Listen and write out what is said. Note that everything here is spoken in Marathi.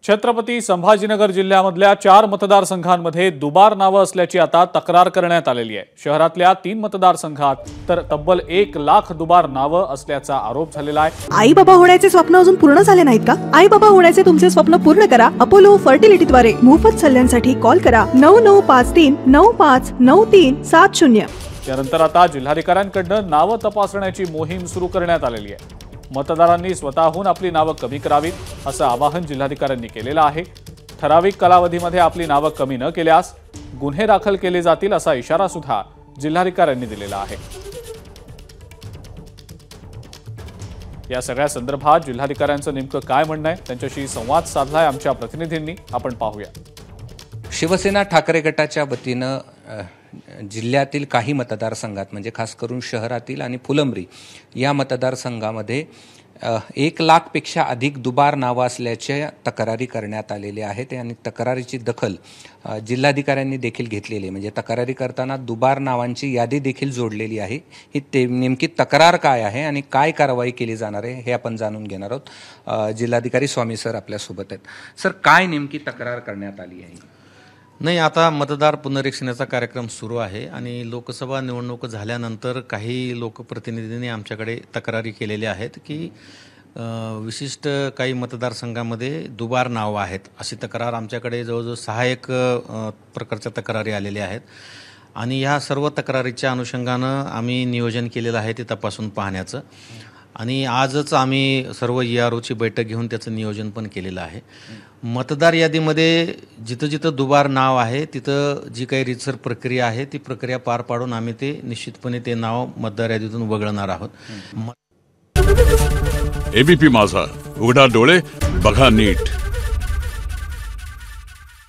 छत्रपती संभाजीनगर जिल्ह्यामधल्या 4 मतदारसंघांमध्ये दुबार नावं असल्याची आता तक्रार करण्यात आलेली आहे। शहरातल्या 3 मतदारसंघात तर तब्बल 1 लाख दुबार नावं असल्याचा आरोप झालेला आहे। आई बाबा होण्याचे स्वप्न अजून पूर्ण झाले नाहीत का? आई बाबा होण्याचे तुमचे स्वप्न पूर्ण करा अपोलो फर्टिलिटीद्वारे। मोफत सल्ल्यांसाठी कॉल करा 9953959370। त्यानंतर आता जिल्हाधिकाऱ्यांकडून नावं तपासण्याची मोहीम सुरू करण्यात आलेली आहे। मतदारांनी स्वतःहून आपली नावं कमी करावीत असं आवाहन जिल्हाधिकाऱ्यांनी केलेलं आहे। ठराविक कालावधीमध्ये आपली नावं कमी न केल्यास गुन्हे दाखल केले जातील असा इशारा सुद्धा जिल्हाधिकाऱ्यांनी दिलेला आहे। या सगळ्या संदर्भात जिल्हाधिकाऱ्यांचं नेमकं काय म्हणणं आहे त्यांच्याशी संवाद साधलाय आमच्या प्रतिनिधींनी, आपण पाहूया। शिवसेना ठाकरे गटाच्या वतीनं जिल्ह्यातील काही मतदारसंघात म्हणजे खास करून शहरातील आणि फुलंब्री या मतदारसंघामध्ये 1 लाखपेक्षा अधिक दुबार नावं असल्याच्या तक्रारी करण्यात आलेल्या आहेत आणि तक्रारीची दखल जिल्हाधिकाऱ्यांनी देखील घेतलेली आहे। म्हणजे तक्रारी करताना दुबार नावांची यादी देखील जोडलेली आहे। ही नेमकी तक्रार काय आहे आणि काय कारवाई केली जाणार आहे हे आपण जाणून घेणार आहोत। जिल्हाधिकारी स्वामी सर आपल्यासोबत आहेत। सर, काय नेमकी तक्रार करण्यात आली आहे? नाही, आता मतदार पुनरीक्षणाचा कार्यक्रम सुरू आहे आणि लोकसभा निवडणूक झाल्यानंतर काही लोकप्रतिनिधींनी आमच्याकडे तक्रारी केलेल्या आहेत की विशिष्ट काही मतदारसंघामध्ये दुबार नावं आहेत, अशी तक्रार आमच्याकडे जवळजवळ 6 प्रकारच्या तक्रारी आलेल्या आहेत आणि ह्या सर्व तक्रारीच्या अनुषंगानं आम्ही नियोजन केलेलं आहे ते तपासून पाहण्याचं आणि आजच आम्ही सर्व EROची बैठक घेऊन त्याचं नियोजन पण केलेलं आहे। मतदार यादीमध्ये जिथं जिथं दुबार नाव आहे तिथं जी काही रीतसर प्रक्रिया आहे ती प्रक्रिया पार पाडून आम्ही ते निश्चितपणे ते नाव मतदार यादीतून वगळणार आहोत। ABP माझा, उघडा डोळे बघा नीट।